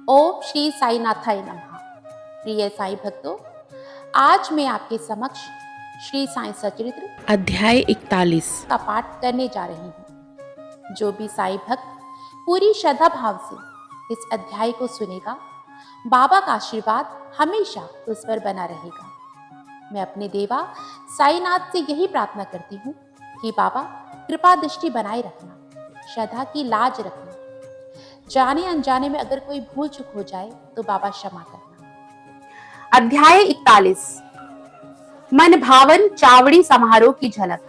ओम श्री साईनाथाय नमः। प्रिय साईं भक्तों, आज मैं आपके समक्ष श्री साईं सचरित्र अध्याय 41 का पाठ करने जा रही हूँ। जो भी साईं भक्त पूरी श्रद्धा भाव से इस अध्याय को सुनेगा, बाबा का आशीर्वाद हमेशा उस पर बना रहेगा। मैं अपने देवा साईनाथ से यही प्रार्थना करती हूँ कि बाबा कृपा दृष्टि बनाए रखना, श्रद्धा की लाज रखना। जाने अनजाने में अगर कोई भूल चूक हो जाए तो बाबा क्षमा करना। अध्याय 41 मन भावन चावड़ी समारोह की झलक।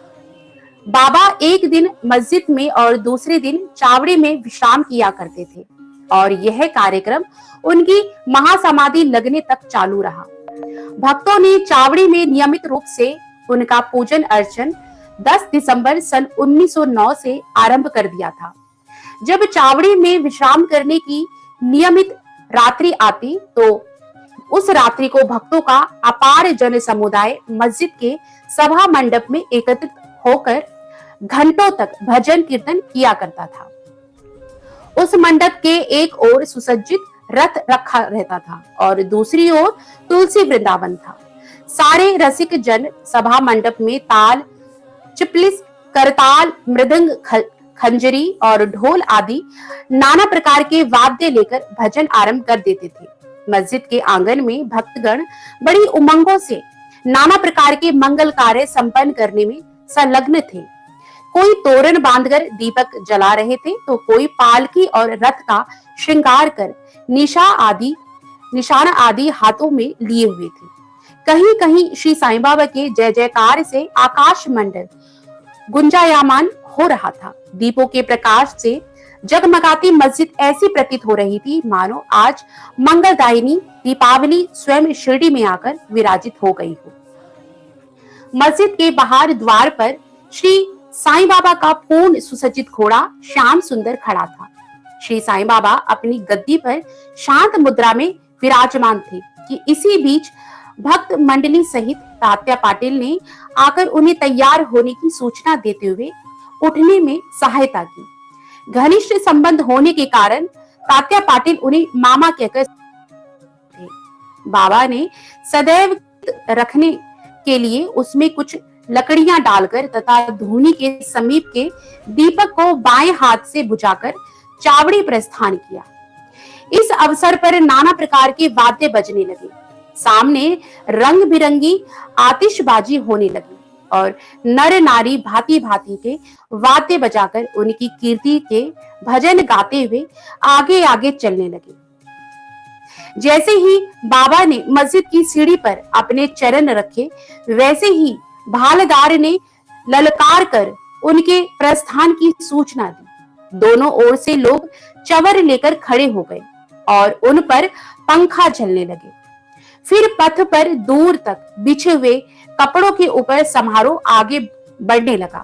बाबा एक दिन मस्जिद में और दूसरे दिन चावड़ी में विश्राम किया करते थे और यह कार्यक्रम उनकी महासमाधि लगने तक चालू रहा। भक्तों ने चावड़ी में नियमित रूप से उनका पूजन अर्चन 10 दिसंबर सन 1909 से आरंभ कर दिया था। जब चावड़ी में विश्राम करने की नियमित रात्रि आती तो उस रात्रि को भक्तों का अपार जन समुदाय मस्जिद के सभा मंडप में एकत्रित होकर घंटों तक भजन कीर्तन किया करता था। उस मंडप के एक ओर सुसज्जित रथ रखा रहता था और दूसरी ओर तुलसी वृंदावन था। सारे रसिक जन सभा मंडप में ताल, चिपलिस, करताल, मृदंग, खंजरी और ढोल आदि नाना प्रकार के वाद्य लेकर भजन आरंभ कर देते थे। मस्जिद के आंगन में भक्तगण बड़ी उमंगों से नाना प्रकार के मंगल कार्य संपन्न करने में संलग्न थे। कोई तोरण बांधकर दीपक जला रहे थे तो कोई पालकी और रथ का श्रृंगार कर निशाना आदि हाथों में लिए हुए थे। कहीं कहीं श्री साईं बाबा के जय जयकार से आकाश मंडल गुंजायमान हो रहा था। दीपों के प्रकाश से जगमगाती मस्जिद ऐसी प्रतीत हो रही थी मानो आज मंगलदायिनी दीपावली स्वयं शिरडी में आकर विराजित हो गई हो। मस्जिद के बाहर द्वार पर श्री साईं बाबा का पूर्ण सुसज्जित घोड़ा श्याम सुंदर खड़ा था। श्री साईं बाबा अपनी गद्दी पर शांत मुद्रा में विराजमान थे कि इसी बीच भक्त मंडली सहित तात्या पाटिल ने आकर उन्हें तैयार होने की सूचना देते हुए उठने में सहायता की। घनिष्ठ संबंध होने के कारण तात्या पाटिल उन्हें मामा कहकर थे। बाबा ने सदैव रखने के लिए उसमें कुछ लकड़ियां डालकर तथा धूनी के समीप के दीपक को बाएं हाथ से बुझाकर चावड़ी प्रस्थान किया। इस अवसर पर नाना प्रकार के वाद्य बजने लगे। सामने रंग बिरंगी आतिशबाजी होने लगी और नर नारी भांति भांति के वाद्य बजाकर उनकी कीर्ति के भजन गाते हुए आगे आगे चलने लगे। जैसे ही बाबा ने मस्जिद की सीढ़ी पर अपने चरण रखे, वैसे ही भालदार ने ललकार कर उनके प्रस्थान की सूचना दी। दोनों ओर से लोग चवर लेकर खड़े हो गए और उन पर पंखा झलने लगे। फिर पथ पर दूर तक बिछे हुए कपड़ों के ऊपर समारोह आगे बढ़ने लगा।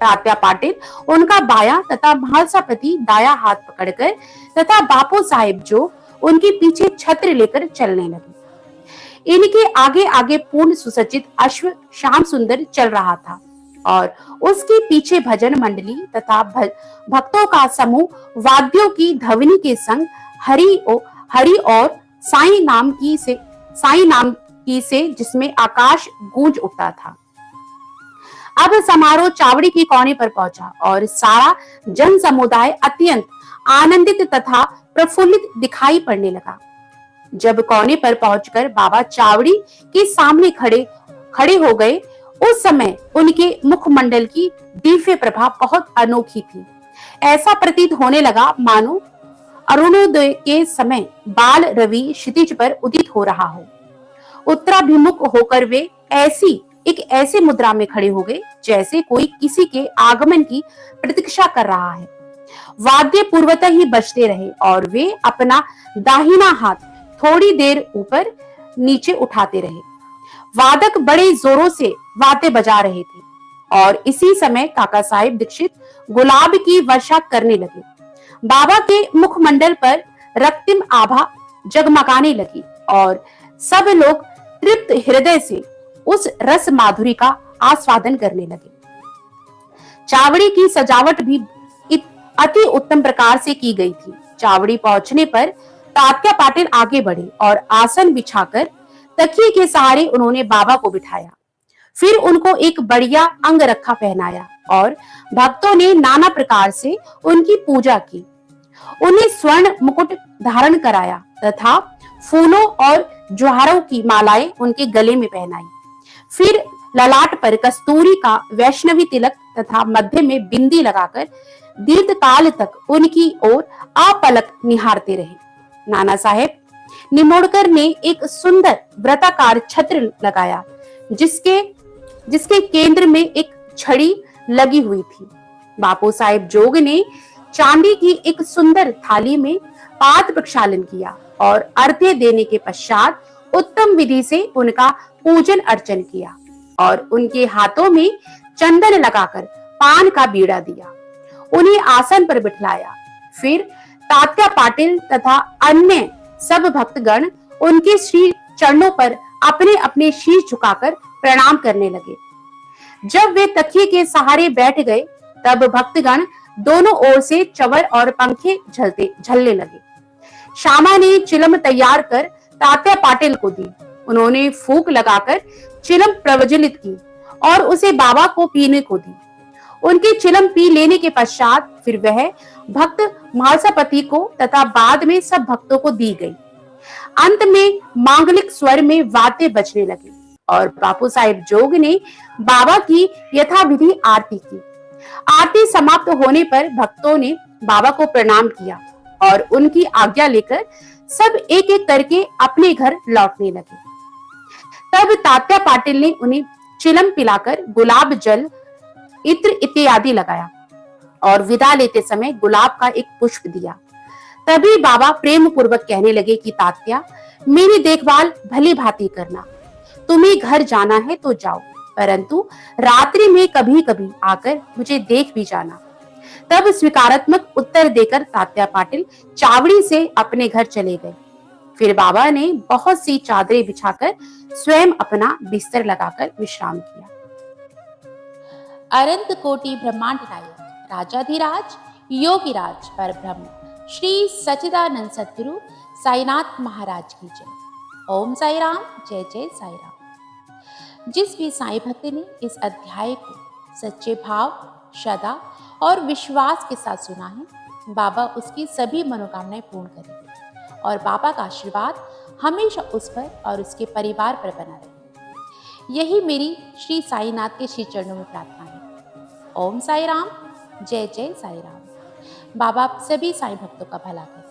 तात्या पाटिल उनका बायां तथा महासपति दाया हाथ पकड़कर तथा बापू साहिब जो उनके पीछे छत्र लेकर चलने लगे। इनके आगे आगे पूर्ण सुसज्जित अश्व श्याम सुंदर चल रहा था और उसके पीछे भजन मंडली तथा भक्तों का समूह वाद्यों की ध्वनि के संग हरि और साईं नाम की से जिसमें आकाश गूंज उठता था। अब समारोह चावड़ी के कोने पर पहुंचा और सारा जन समुदाय अत्यंत आनंदित तथा प्रफुल्लित दिखाई पड़ने लगा। जब कोने पर पहुंचकर बाबा चावड़ी के सामने खड़े हो गए, उस समय उनके मुखमंडल की दिव्य प्रभा बहुत अनोखी थी। ऐसा प्रतीत होने लगा मानो अरुणोदय के समय बाल रवि क्षितिज पर उदित हो रहा हो। उत्तराभिमुख होकर वे ऐसी मुद्रा में खड़े हो गए जैसे कोई किसी के आगमन की प्रतीक्षा कर रहा है। वाद्य पूर्वतः ही बजते रहे और वे अपना दाहिना हाथ थोड़ी देर ऊपर नीचे उठाते रहे। वादक बड़े जोरों से वाद्य बजा रहे थे और इसी समय काका साहिब दीक्षित गुलाब की वर्षा करने लगे। बाबा के मुखमंडल पर रक्तिम आभा जगमगाने लगी और सब लोग तृप्त हृदय से उस रस माधुरी का आस्वादन करने लगे। चावड़ी की सजावट भी अति उत्तम प्रकार से की गई थी। चावड़ी पहुंचने पर तात्या पाटिल आगे बढ़े और आसन बिछाकर तकिए के सहारे उन्होंने बाबा को बिठाया। फिर उनको एक बढ़िया अंगरखा पहनाया और भक्तों ने नाना प्रकार से उनकी पूजा की। उन्हें स्वर्ण मुकुट धारण कराया तथा फूलों और ज्वारों की मालाएं उनके गले में पहनाई। फिर ललाट पर कस्तूरी का वैष्णवी तिलक तथा मध्य में बिंदी लगाकर दीर्घ काल तक उनकी ओर अपलक निहारते रहे। नाना साहेब निमोड़कर ने एक सुंदर वृत्ताकार छत्र लगाया जिसके केंद्र में एक छड़ी लगी हुई थी। बापू साहेब जोग ने चांदी की एक सुंदर थाली में पाद प्रक्षालन किया और अर्घ्य देने के पश्चात उत्तम विधि से उनका पूजन अर्चन किया और उनके हाथों में चंदन लगाकर पान का बीड़ा दिया। उन्हें आसन पर बिठाया। फिर तात्या पाटिल तथा अन्य सब भक्तगण उनके श्री चरणों पर अपने अपने शीश झुकाकर प्रणाम करने लगे। जब वे तकिए के सहारे बैठ गए तब भक्तगण दोनों ओर से चवर और पंखे झलने लगे। श्यामा ने चिलम तैयार कर तात्या पाटिल को दी। उन्होंने फूंक लगाकर चिलम प्रज्वलित की और उसे बाबा को पीने को दी। उनकी चिलम पी लेने के पश्चात फिर वह भक्त महासपति को तथा बाद में सब भक्तों को दी गई। अंत में मांगलिक स्वर में वाद्य बजने लगे और बापू साहेब जोग ने बाबा की यथाविधि आरती की। आरती समाप्त होने पर भक्तों ने बाबा को प्रणाम किया और उनकी आज्ञा लेकर सब एक एक करके अपने घर लौटने लगे। तब तात्या पाटिल ने उन्हें चिलम पिलाकर गुलाब जल इत्र इत्यादि लगाया और विदा लेते समय गुलाब का एक पुष्प दिया। तभी बाबा प्रेम पूर्वक कहने लगे कि तात्या, मेरी देखभाल भली भांति करना। तुम्हें घर जाना है तो जाओ, परंतु रात्रि में कभी कभी आकर मुझे देख भी जाना। तब स्वीकारात्मक उत्तर देकर तात्या पाटिल चावड़ी से अपने घर चले गए। फिर बाबा ने बहुत सी चादरें बिछाकर स्वयं अपना बिस्तर लगाकर विश्राम किया। अनंत कोटि ब्रह्मांड नायक राजाधिराज योगीराज परब्रह्म श्री सच्चिदानंद सद्गुरु साईनाथ महाराज की जय। ओम साई राम, जय जय साई राम। जिस भी साईं भक्त ने इस अध्याय को सच्चे भाव, श्रद्धा और विश्वास के साथ सुना है, बाबा उसकी सभी मनोकामनाएं पूर्ण करेंगे और बाबा का आशीर्वाद हमेशा उस पर और उसके परिवार पर बना रहे। यही मेरी श्री साईनाथ के श्री चरणों में प्रार्थना है। ओम साई राम, जय जय साई राम। बाबा सभी साईं भक्तों का भला करें।